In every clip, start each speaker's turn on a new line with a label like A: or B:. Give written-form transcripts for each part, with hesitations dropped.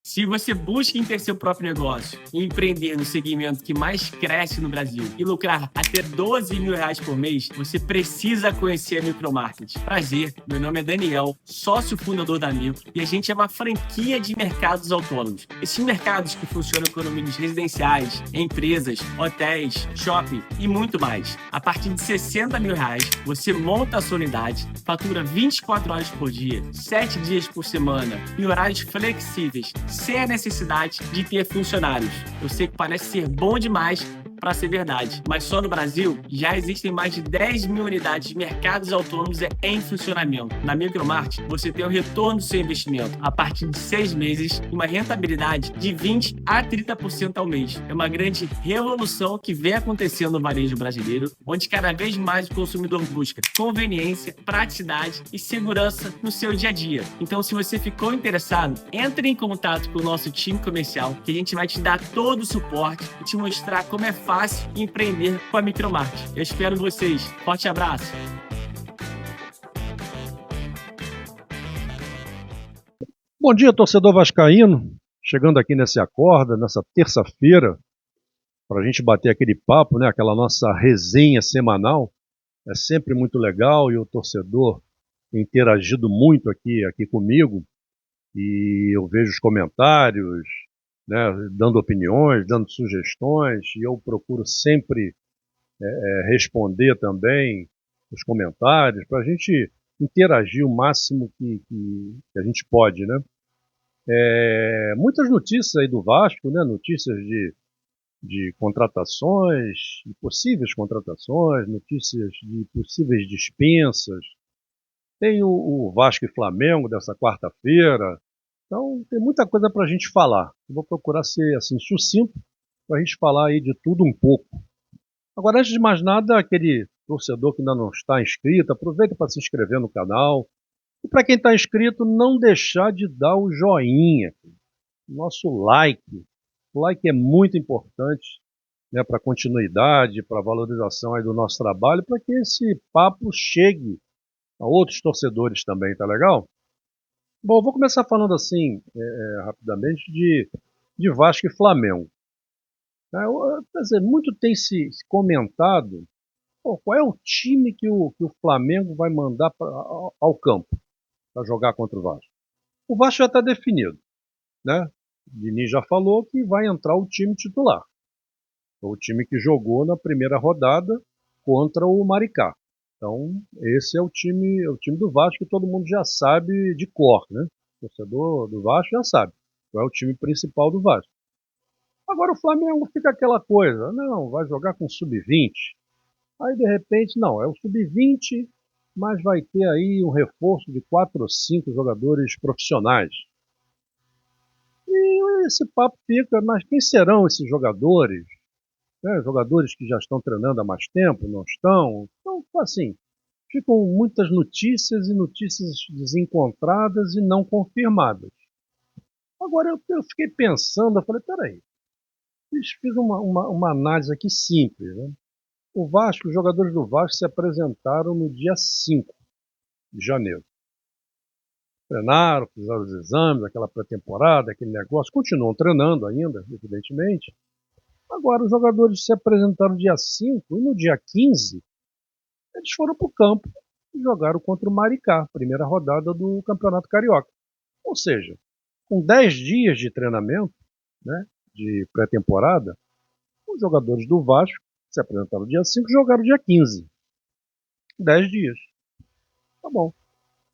A: Se você busca em ter seu próprio negócio e empreender no segmento que mais cresce no Brasil e lucrar até R$ 12.000 por mês, você precisa conhecer a Micromarket. Prazer, meu nome é Daniel, sócio fundador da Micro, e a gente é uma franquia de mercados autônomos. Esses mercados que funcionam com condomínios residenciais, empresas, hotéis, shopping e muito mais. A partir de R$ 60.000, você monta a sua unidade, fatura 24 horas por dia, 7 dias por semana, em horários flexíveis, sem a necessidade de ter funcionários. Eu sei que parece ser bom demais para ser verdade, mas só no Brasil já existem mais de 10.000 unidades de mercados autônomos em funcionamento. Na Micromarket, você tem o retorno do seu investimento a partir de 6 meses e uma rentabilidade de 20% a 30% ao mês. É uma grande revolução que vem acontecendo no varejo brasileiro, onde cada vez mais o consumidor busca conveniência, praticidade e segurança no seu dia a dia. Então, se você ficou interessado, entre em contato com o nosso time comercial, que a gente vai te dar todo o suporte e te mostrar como é fácil empreender com a Micromarket. Eu espero vocês. Forte abraço.
B: Bom dia, torcedor vascaíno. Chegando aqui nessa acorda, nessa terça-feira, para a gente bater aquele papo, né? Aquela nossa resenha semanal. É sempre muito legal e o torcedor tem interagido muito aqui comigo. E eu vejo os comentários, né, dando opiniões, dando sugestões, e eu procuro sempre responder também os comentários, para a gente interagir o máximo que a gente pode, né? Muitas notícias aí do Vasco, né? Notícias de contratações, de possíveis contratações, notícias de possíveis dispensas. Tem o Vasco e Flamengo dessa quarta-feira. Então, tem muita coisa para a gente falar. Eu vou procurar ser assim, sucinto para a gente falar aí de tudo um pouco. Agora, antes de mais nada, aquele torcedor que ainda não está inscrito, aproveita para se inscrever no canal. E para quem está inscrito, não deixar de dar o joinha, nosso like. O like é muito importante, né, para a continuidade, para a valorização aí do nosso trabalho, para que esse papo chegue a outros torcedores também, tá legal? Bom, eu vou começar falando assim, rapidamente, de Vasco e Flamengo. Quer dizer, muito tem se comentado qual é o time que o Flamengo vai mandar ao campo para jogar contra o Vasco. O Vasco já está definido, né? O Diniz já falou que vai entrar o time titular. O time que jogou na primeira rodada contra o Maricá. Então, esse é o time do Vasco que todo mundo já sabe de cor, né? O torcedor do Vasco já sabe qual é o time principal do Vasco. Agora o Flamengo fica aquela coisa, não, vai jogar com sub-20. Aí, de repente, não, é o sub-20, mas vai ter aí um reforço de 4 ou 5 jogadores profissionais. E esse papo fica, mas quem serão esses jogadores? Né? Jogadores que já estão treinando há mais tempo, não estão? Então, assim, ficam muitas notícias e notícias desencontradas e não confirmadas. Agora, eu fiquei pensando, eu falei, peraí, fiz uma análise aqui simples, né? O Vasco, os jogadores do Vasco se apresentaram no dia 5 de janeiro. Treinaram, fizeram os exames, aquela pré-temporada, aquele negócio, continuam treinando ainda, evidentemente. Agora, os jogadores se apresentaram no dia 5 e no dia 15, eles foram para o campo e jogaram contra o Maricá, primeira rodada do Campeonato Carioca. Ou seja, com 10 dias de treinamento, né, de pré-temporada, os jogadores do Vasco se apresentaram no dia 5 e jogaram no dia 15. 10 dias. Tá bom.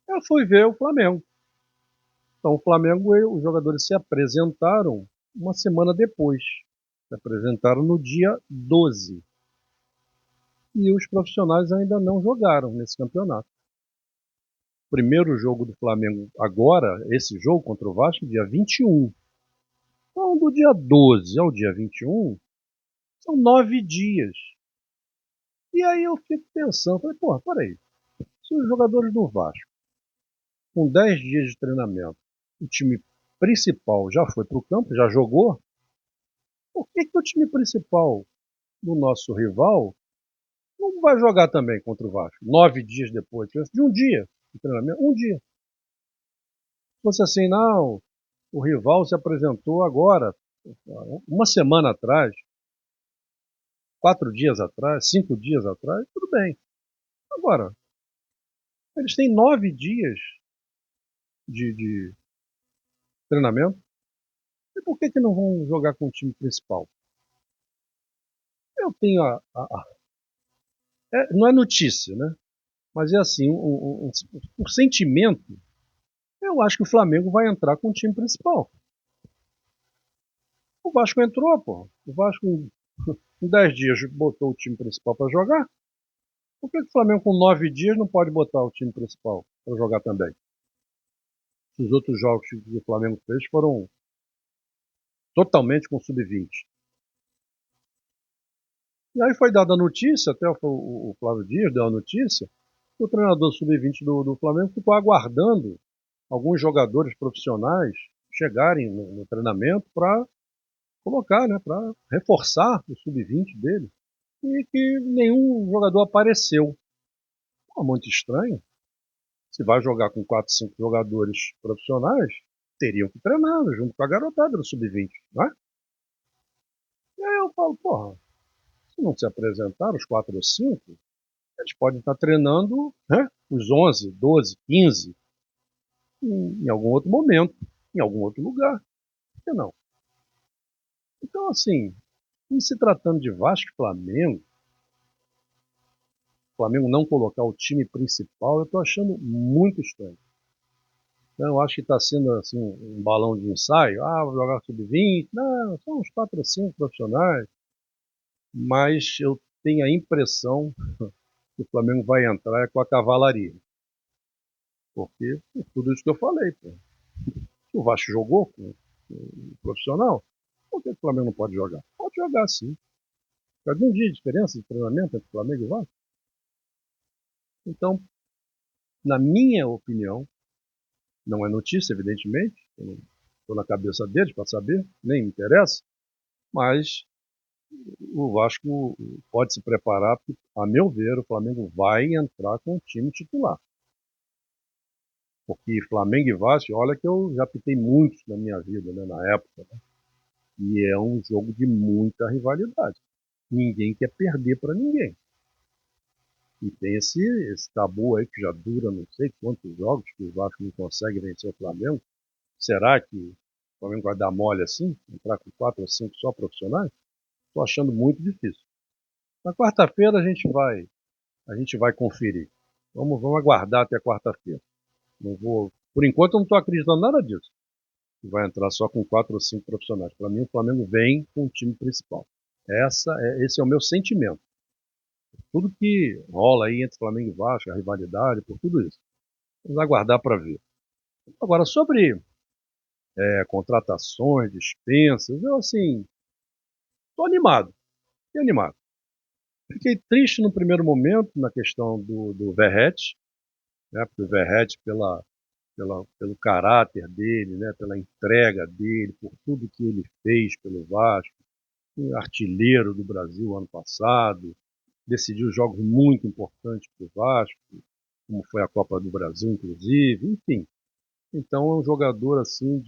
B: Eu fui ver o Flamengo. Então, o Flamengo, os jogadores se apresentaram uma semana depois. Se apresentaram no dia 12. E os profissionais ainda não jogaram nesse campeonato. O primeiro jogo do Flamengo agora, esse jogo contra o Vasco, dia 21. Então, do dia 12 ao dia 21, são 9 dias. E aí eu fico pensando, falei, porra, peraí. Se os jogadores do Vasco, com 10 dias de treinamento, o time principal já foi para o campo, já jogou, por que o time principal do nosso rival não vai jogar também contra o Vasco. 9 dias depois, de um dia de treinamento, um dia. Se fosse assim, não, o rival se apresentou agora, uma semana atrás, 4 dias atrás, 5 dias atrás, tudo bem. Agora, eles têm 9 dias de treinamento, e por que não vão jogar com o time principal? Eu tenho não é notícia, né? Mas é assim, o sentimento, eu acho que o Flamengo vai entrar com o time principal. O Vasco entrou, pô. O Vasco em 10 dias botou o time principal para jogar. Por que o Flamengo com 9 dias não pode botar o time principal para jogar também? Os outros jogos que o Flamengo fez foram totalmente com sub-20. E aí foi dada a notícia, até o Flávio Dias deu a notícia, que o treinador sub-20 do Flamengo ficou aguardando alguns jogadores profissionais chegarem no treinamento para colocar, né, para reforçar o sub-20 dele. E que nenhum jogador apareceu. Pô, muito estranho. Se vai jogar com 4, 5 jogadores profissionais, teriam que treinar junto com a garotada do sub-20, não é? E aí eu falo, porra, se não se apresentar os 4 ou 5, eles podem estar treinando, né, os 11, 12, 15 em algum outro momento, em algum outro lugar. Por que não? Então, assim, em se tratando de Vasco e Flamengo, o Flamengo não colocar o time principal, eu estou achando muito estranho. Então, eu acho que está sendo assim, um balão de ensaio. Ah, vou jogar sub-20. Não, são uns 4 ou 5 profissionais. Mas eu tenho a impressão que o Flamengo vai entrar com a cavalaria. Porque por tudo isso que eu falei. Pô. O Vasco jogou com o profissional. Por que o Flamengo não pode jogar? Pode jogar sim. Tem um dia de diferença de treinamento entre o Flamengo e o Vasco. Então, na minha opinião, não é notícia, evidentemente, estou na cabeça deles para saber, nem me interessa, mas o Vasco pode se preparar, porque, a meu ver, o Flamengo vai entrar com o time titular. Porque Flamengo e Vasco, olha que eu já pitei muitos na minha vida, né, na época, né? E é um jogo de muita rivalidade. Ninguém quer perder para ninguém. E tem esse tabu aí que já dura não sei quantos jogos que o Vasco não consegue vencer o Flamengo. Será que o Flamengo vai dar mole assim? Entrar com 4 ou 5 só profissionais? Estou achando muito difícil. Na quarta-feira a gente vai conferir. Vamos aguardar até quarta-feira. Não vou, por enquanto eu não estou acreditando nada disso. Vai entrar só com 4 ou 5 profissionais. Para mim o Flamengo vem com o time principal. Esse é o meu sentimento. Tudo que rola aí entre Flamengo e Vasco, a rivalidade, por tudo isso. Vamos aguardar para ver. Agora, sobre contratações, dispensas, eu assim, estou animado. Fiquei animado. Fiquei triste no primeiro momento na questão do Verratti, né, porque o Verratti, pelo caráter dele, né, pela entrega dele, por tudo que ele fez pelo Vasco, artilheiro do Brasil ano passado, decidiu jogos muito importantes para o Vasco, como foi a Copa do Brasil, inclusive, enfim. Então é um jogador assim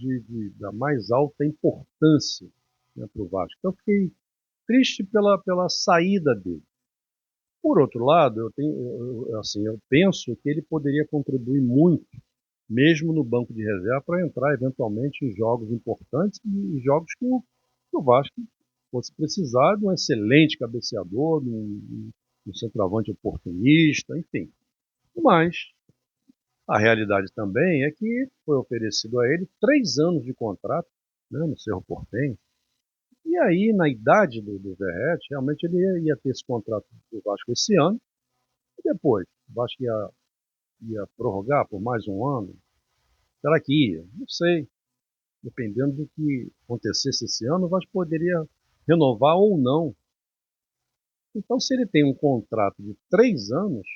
B: da mais alta importância, né, para o Vasco. Então fiquei triste pela saída dele. Por outro lado, eu penso que ele poderia contribuir muito, mesmo no banco de reserva, para entrar eventualmente em jogos importantes e jogos que o Vasco fosse precisar de um excelente cabeceador, de um centroavante oportunista, enfim. Mas a realidade também é que foi oferecido a ele 3 anos de contrato, né, no Cerro Porteño. E aí, na idade do Verratti, realmente ele ia ter esse contrato do Vasco esse ano, e depois o Vasco ia prorrogar por mais um ano. Será que ia? Não sei. Dependendo do que acontecesse esse ano, o Vasco poderia renovar ou não. Então, se ele tem um contrato de 3 anos,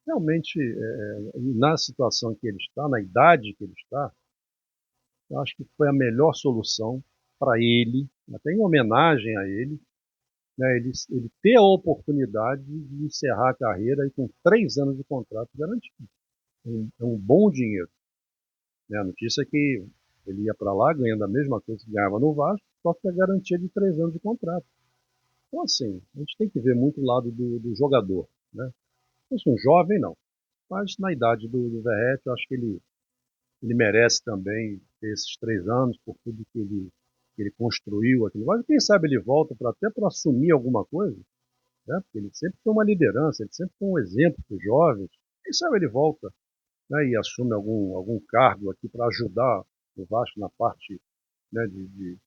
B: realmente, na situação que ele está, na idade que ele está, eu acho que foi a melhor solução para ele, até em homenagem a ele, né, ele ter a oportunidade de encerrar a carreira aí com 3 anos de contrato garantido. É um bom dinheiro. Né? A notícia é que ele ia para lá ganhando a mesma coisa que ganhava no Vasco, só que a garantia de 3 anos de contrato. Então, assim, a gente tem que ver muito o lado do jogador. Né? Se fosse um jovem, não. Mas na idade do Verratti, eu acho que ele merece também ter esses 3 anos por tudo que ele construiu aqui. Mas quem sabe ele volta até para assumir alguma coisa, né? Porque ele sempre foi uma liderança, ele sempre foi um exemplo para os jovens. Quem sabe ele volta, né, e assume algum cargo aqui para ajudar o Vasco na parte, né, de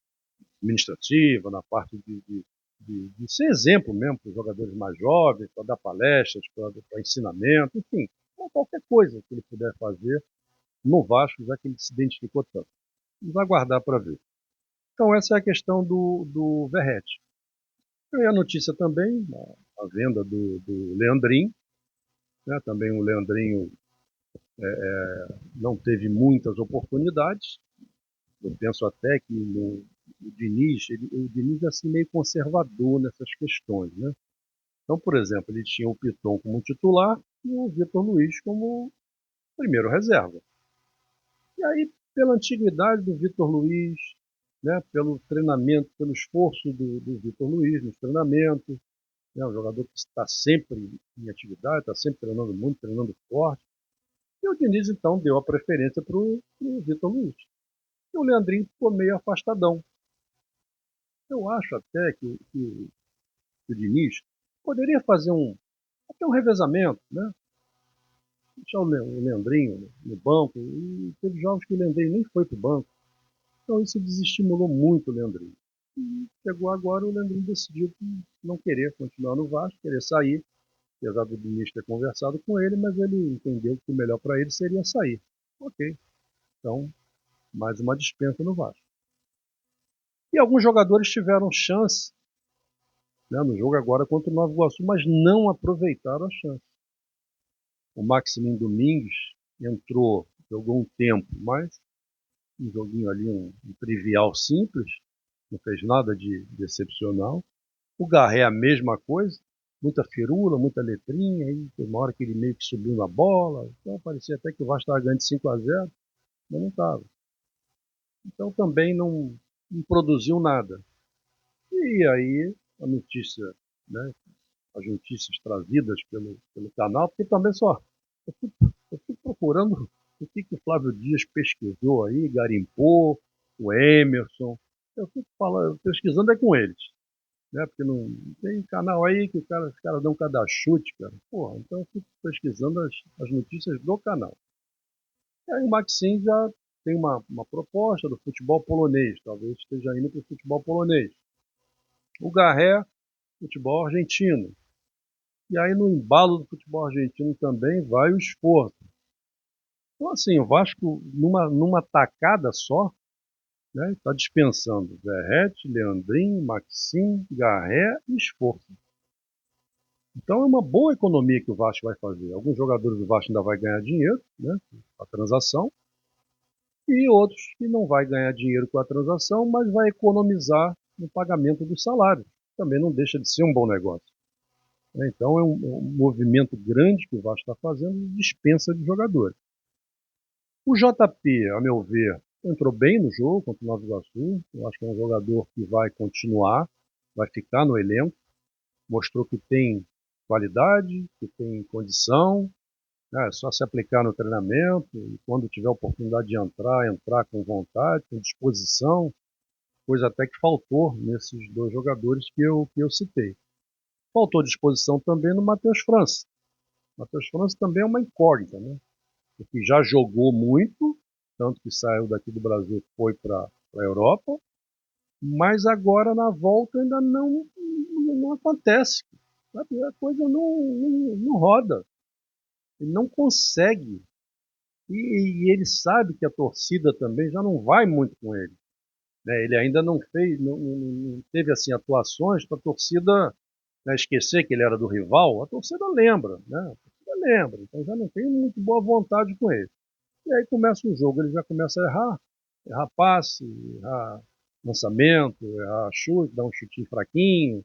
B: administrativa, na parte de ser exemplo mesmo para os jogadores mais jovens, para dar palestras, para ensinamento, enfim, qualquer coisa que ele puder fazer no Vasco, já que ele se identificou tanto. Vamos aguardar para ver. Então essa é a questão do Verratti. E a notícia também, a venda do Leandrinho, né, também o Leandrinho não teve muitas oportunidades. Eu penso até que o Diniz, o Diniz é assim meio conservador nessas questões, né? Então, por exemplo, ele tinha o Piton como titular e o Vitor Luiz como primeiro reserva. E aí, pela antiguidade do Vitor Luiz, né, pelo treinamento, pelo esforço do Vitor Luiz nos treinamentos, né, um jogador que está sempre em atividade, está sempre treinando muito, treinando forte. E o Diniz, então, deu a preferência para o Vitor Luiz. E o Leandrinho ficou meio afastadão. Eu acho até que o Diniz poderia fazer até um revezamento, né? Deixar o Leandrinho no banco. E teve jogos que o Leandrinho nem foi para o banco. Então isso desestimulou muito o Leandrinho. E chegou agora, o Leandrinho decidiu não querer continuar no Vasco, querer sair, apesar do Diniz ter conversado com ele, mas ele entendeu que o melhor para ele seria sair. Ok, então mais uma dispensa no Vasco. E alguns jogadores tiveram chance, né, no jogo agora contra o Nova Iguaçu, mas não aproveitaram a chance. O Maximin Domingues entrou, jogou um tempo, mas um joguinho ali, um trivial simples, não fez nada de excepcional. O Garré a mesma coisa, muita firula, muita letrinha, aí teve uma hora que ele meio que subiu na bola, então parecia até que o Vasco estava ganhando de 5-0, mas não estava. Então também não produziu nada. E aí a notícia, né, as notícias trazidas pelo canal, porque também só eu fui procurando o que o Flávio Dias pesquisou aí, garimpou, o Emerson. Eu fico falando, pesquisando é com eles, né? Porque não tem canal aí que os caras dão cada chute, cara. Porra, então eu fico pesquisando as notícias do canal. E aí o Maxim já tem uma proposta do futebol polonês, talvez esteja indo para o futebol polonês. O Garré, futebol argentino. E aí no embalo do futebol argentino também vai o esforço. Então assim, o Vasco numa tacada só, né, está dispensando Verratti, Leandrinho, Maxim, Garré e esforço. Então é uma boa economia que o Vasco vai fazer. Alguns jogadores do Vasco ainda vai ganhar dinheiro, né, com a transação, e outros que não vai ganhar dinheiro com a transação, mas vai economizar no pagamento dos salários. Também não deixa de ser um bom negócio. Então é um movimento grande que o Vasco está fazendo de dispensa de jogadores. O JP, a meu ver, entrou bem no jogo contra o Nova Iguaçu. Eu acho que é um jogador que vai continuar, vai ficar no elenco. Mostrou que tem qualidade, que tem condição. É só se aplicar no treinamento e quando tiver oportunidade de entrar com vontade, com disposição, coisa até que faltou nesses dois jogadores que eu citei. Faltou disposição também no Matheus França. O Matheus França também é uma incógnita, né? Porque já jogou muito, tanto que saiu daqui do Brasil, foi para a Europa, mas agora na volta ainda não acontece. A coisa não roda. Ele não consegue. E ele sabe que a torcida também já não vai muito com ele. Né? Ele ainda não fez, não teve assim atuações para a torcida, né, esquecer que ele era do rival. A torcida lembra, né? A torcida lembra. Então já não tem muito boa vontade com ele. E aí começa o jogo, ele já começa a errar passe, errar lançamento, errar chute, dar um chutinho fraquinho.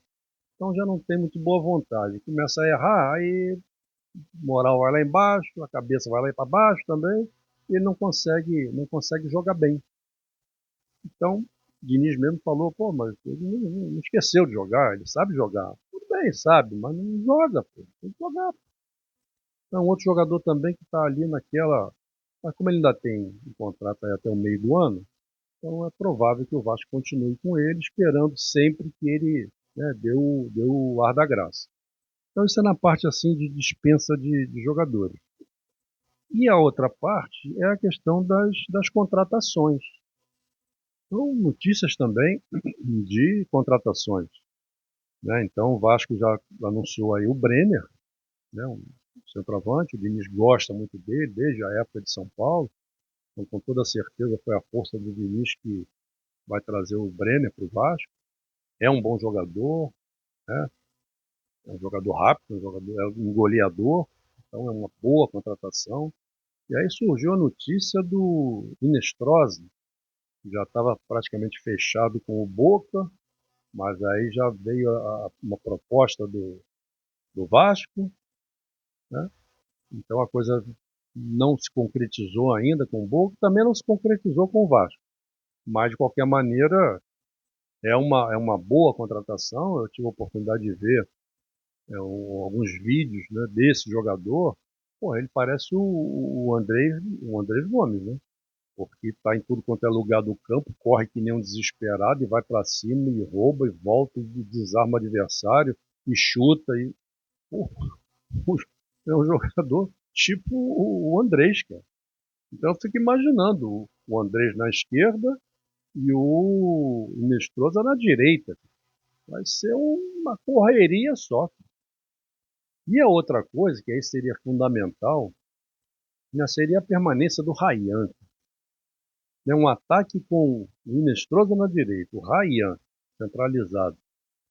B: Então já não tem muito boa vontade. Começa a errar, aí moral vai lá embaixo, a cabeça vai lá para baixo também, e ele não consegue jogar bem. Então, Diniz mesmo falou, pô, mas ele não esqueceu de jogar, ele sabe jogar. Tudo bem, sabe, mas não joga, pô, tem que jogar. Então, outro jogador também que está ali naquela. Mas como ele ainda tem um contrato aí até o meio do ano, então é provável que o Vasco continue com ele, esperando sempre que ele, né, dê o ar da graça. Então isso é na parte assim de dispensa de jogadores. E a outra parte é a questão das contratações. Então, notícias também de contratações. Né? Então, o Vasco já anunciou aí o Brenner, né? Um centroavante. O Diniz gosta muito dele, desde a época de São Paulo. Então, com toda certeza, foi a força do Diniz que vai trazer o Brenner para o Vasco. É um bom jogador, né? É um jogador rápido, é um goleador. Então, é uma boa contratação. E aí surgiu a notícia do Inestrosa, que já estava praticamente fechado com o Boca, mas aí já veio uma proposta do Vasco, né? Então a coisa não se concretizou ainda com o Boca, também não se concretizou com o Vasco. Mas, de qualquer maneira, é uma boa contratação. Eu tive a oportunidade de ver alguns vídeos, né, desse jogador. Pô, ele parece o Andrés Gomes, né? Porque está em tudo quanto é lugar do campo, corre que nem um desesperado e vai para cima e rouba e volta e desarma o adversário e chuta. Pô, é um jogador tipo o Andrés, cara. Então eu fico imaginando o Andrés na esquerda e o Inestrosa na direita. Vai ser uma correria só. E a outra coisa, que aí seria fundamental, né, seria a permanência do Ryan. Né, um ataque com o Inestrosa na direita, o Ryan centralizado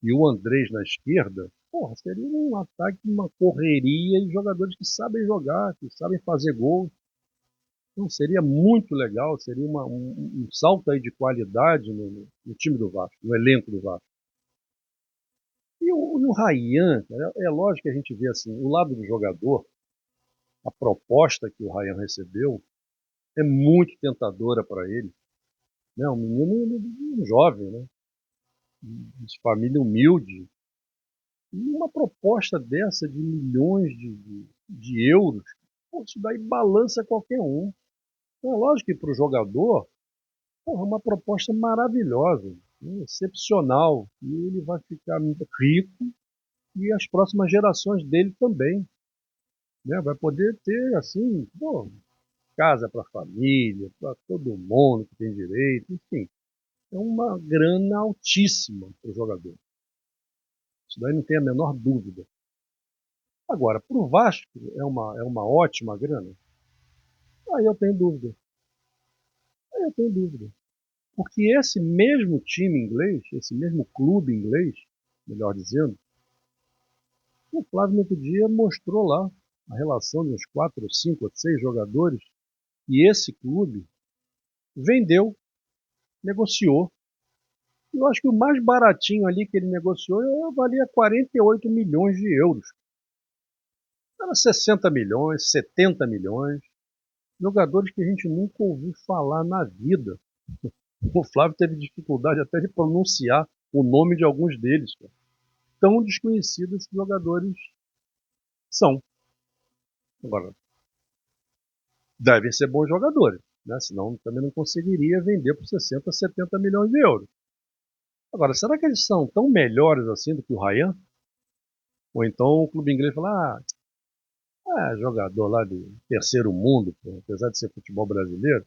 B: e o Andrés na esquerda, porra, seria um ataque, uma correria e jogadores que sabem jogar, que sabem fazer gol. Então seria muito legal, seria um salto aí de qualidade no time do Vasco, no elenco do Vasco. E o Ryan, é lógico que a gente vê assim, o lado do jogador, a proposta que o Ryan recebeu é muito tentadora para ele. Né? Um menino jovem, né? De família humilde. E uma proposta dessa de milhões de euros, pô, isso daí balança qualquer um. Então, é lógico que para o jogador, porra, é uma proposta maravilhosa, né? Excepcional. E ele vai ficar rico e as próximas gerações dele também. Né? Vai poder ter, assim, pô, casa para a família, para todo mundo que tem direito, enfim. É uma grana altíssima para o jogador. Isso daí não tem a menor dúvida. Agora, para o Vasco, é uma ótima grana? Aí eu tenho dúvida. Aí eu tenho dúvida. Porque esse mesmo time inglês, esse mesmo clube inglês, melhor dizendo, o Flávio no outro dia mostrou lá a relação de uns 4, 5, 6 jogadores e esse clube vendeu, negociou. Eu acho que o mais baratinho ali que ele negociou valia 48 milhões de euros. Era 60 milhões, 70 milhões. Jogadores que a gente nunca ouviu falar na vida. O Flávio teve dificuldade até de pronunciar o nome de alguns deles. Cara. Tão desconhecidos esses jogadores são. Agora, devem ser bons jogadores, né? Senão também não conseguiria vender por 60, 70 milhões de euros. Agora, será que eles são tão melhores assim do que o Ryan? Ou então o clube inglês fala, jogador lá de terceiro mundo, pô, apesar de ser futebol brasileiro,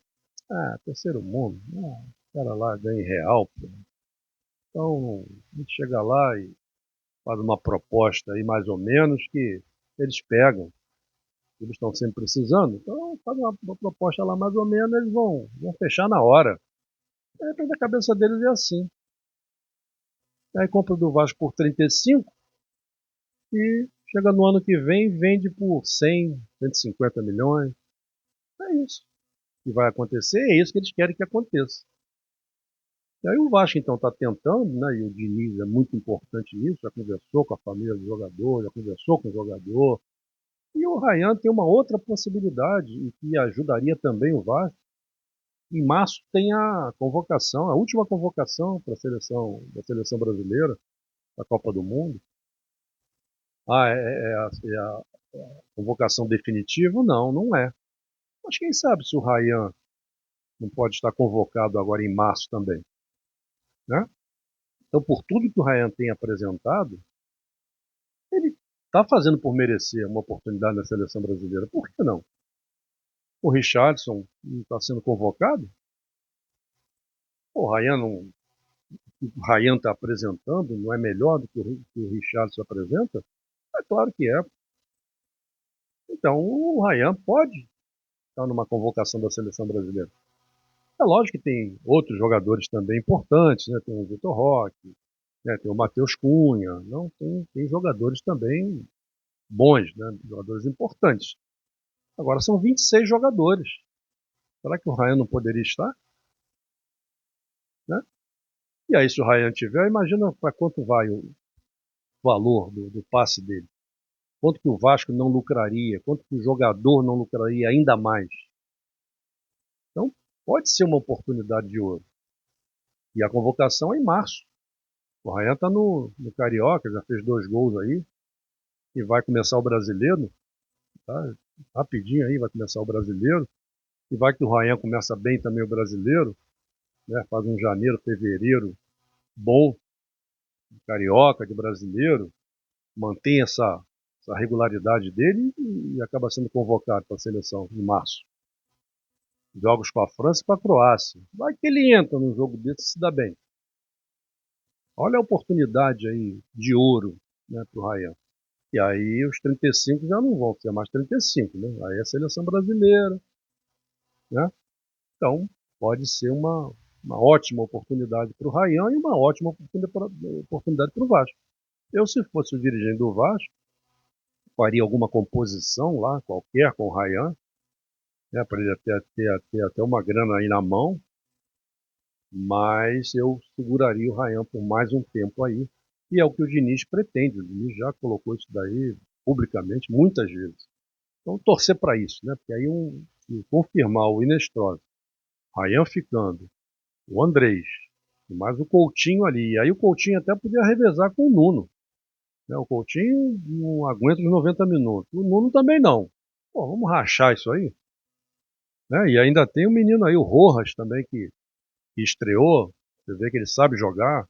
B: terceiro mundo, o cara lá ganha em real, pô. Então, a gente chega lá e faz uma proposta aí mais ou menos que eles pegam. Eles estão sempre precisando, então faz uma proposta lá mais ou menos, eles vão fechar na hora. A cabeça deles é assim. Aí compra do Vasco por 35 e chega no ano que vem vende por 100, 150 milhões. É isso que vai acontecer, é isso que eles querem que aconteça. E aí o Vasco então está tentando, né, e o Diniz é muito importante nisso, já conversou com a família do jogador, já conversou com o jogador. E o Ryan tem uma outra possibilidade, e que ajudaria também o Vasco. Em março tem a convocação, a última convocação para a seleção, da seleção brasileira, da Copa do Mundo. É a convocação definitiva? Não, não é. Mas quem sabe se o Ryan não pode estar convocado agora em março também, né? Então, por tudo que o Ryan tem apresentado, ele está fazendo por merecer uma oportunidade na seleção brasileira. Por que não? O Richarlison não está sendo convocado? O Ryan não, o Ryan está apresentando, não é melhor do que o Richarlison apresenta? É claro que é. Então o Ryan pode estar numa convocação da seleção brasileira. É lógico que tem outros jogadores também importantes, né? Tem o Vitor Roque, né? Tem o Matheus Cunha, não tem jogadores também bons, né? Jogadores importantes. Agora são 26 jogadores. Será que o Ryan não poderia estar? Né? E aí, se o Ryan tiver, imagina para quanto vai o valor do passe dele. Quanto que o Vasco não lucraria, quanto que o jogador não lucraria ainda mais. Então, pode ser uma oportunidade de ouro. E a convocação é em março. O Ryan está no Carioca, já fez 2 gols aí, e vai começar o brasileiro, tá? Rapidinho aí vai começar o brasileiro, e vai que o Ryan começa bem também o brasileiro, né? Faz um janeiro, fevereiro bom, de Carioca, de brasileiro, mantém essa regularidade dele e acaba sendo convocado para a seleção em março. Jogos com a França e com a Croácia. Vai que ele entra num jogo desse e se dá bem. Olha a oportunidade aí de ouro, né, para o Ryan. E aí os 35 já não vão ser mais 35, né? Aí é a seleção brasileira, né? Então pode ser uma ótima oportunidade para o Ryan e uma ótima oportunidade para o Vasco. Eu, se fosse o dirigente do Vasco, faria alguma composição lá, qualquer, com o Ryan, né, para ele ter até uma grana aí na mão, mas eu seguraria o Ryan por mais um tempo aí, e é o que o Diniz pretende. O Diniz já colocou isso daí publicamente muitas vezes. Então torcer para isso, né? Porque aí confirmar o Inestrose, Ryan ficando, o Andrés, mais o Coutinho ali, e aí o Coutinho até podia revezar com o Nuno, né? O Coutinho não aguenta os 90 minutos, o Nuno também não. Pô, vamos rachar isso aí, né? E ainda tem o menino aí, o Rojas também, que estreou, você vê que ele sabe jogar,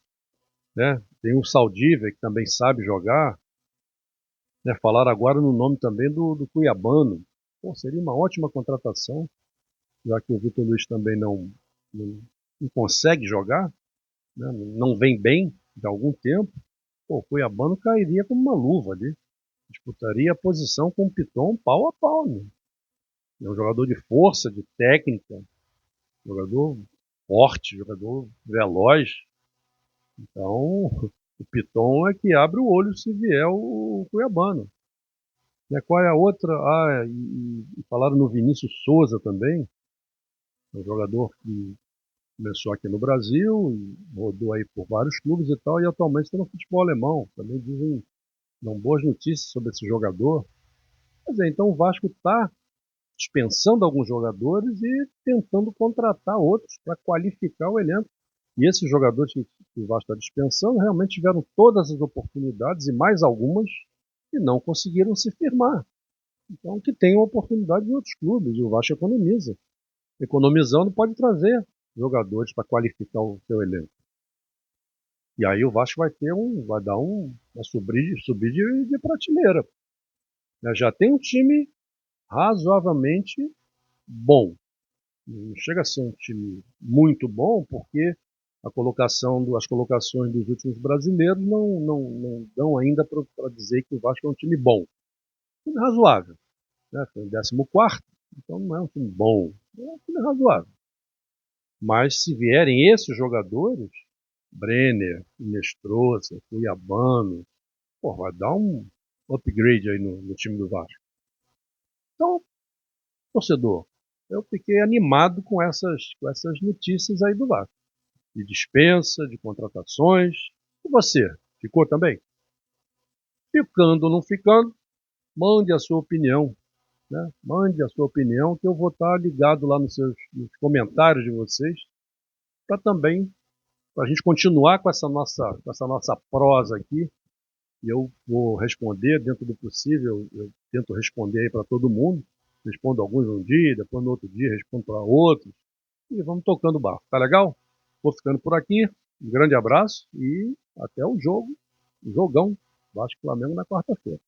B: né? Tem o Saldívia, que também sabe jogar, né? Falaram agora no nome também do Cuiabano. Pô, seria uma ótima contratação, já que o Vitor Luiz também não consegue jogar, né? Não vem bem de algum tempo. Pô, o Cuiabano cairia como uma luva ali, disputaria a posição com o Piton pau a pau, né? É um jogador de força, de técnica, jogador forte, jogador veloz. Então, o Piton é que abre o olho se vier o Cuiabano. E qual é a outra? E falaram no Vinícius Souza também, um jogador que começou aqui no Brasil, e rodou aí por vários clubes e tal, e atualmente está no futebol alemão. Também dão boas notícias sobre esse jogador. Quer dizer, então o Vasco está dispensando alguns jogadores e tentando contratar outros para qualificar o elenco. E esses jogadores que o Vasco está dispensando realmente tiveram todas as oportunidades e mais algumas que não conseguiram se firmar. Então, que tenham oportunidade em outros clubes. E o Vasco economiza. Economizando pode trazer jogadores para qualificar o seu elenco. E aí o Vasco vai dar uma subir de prateleira. Já tem um time razoavelmente bom. Não chega a ser um time muito bom, porque as colocações dos últimos brasileiros não dão ainda para dizer que o Vasco é um time bom. Um time razoável. Né? Foi em 14º, então não é um time bom, é um time razoável. Mas se vierem esses jogadores, Brenner, Inestrosa, Cuiabano, pô, vai dar um upgrade aí no time do Vasco. Então, torcedor, eu fiquei animado com essas notícias aí do Vasco. de dispensa, de contratações. E você, ficou também? Ficando ou não ficando, mande a sua opinião, né? Mande a sua opinião que eu vou estar ligado lá nos comentários de vocês para também, para a gente continuar com essa nossa prosa aqui. E eu vou responder dentro do possível, eu tento responder aí para todo mundo. Respondo alguns um dia, depois no outro dia respondo para outros. E vamos tocando o barco, tá legal? Vou ficando por aqui. Um grande abraço e até o jogão Vasco e Flamengo na quarta-feira.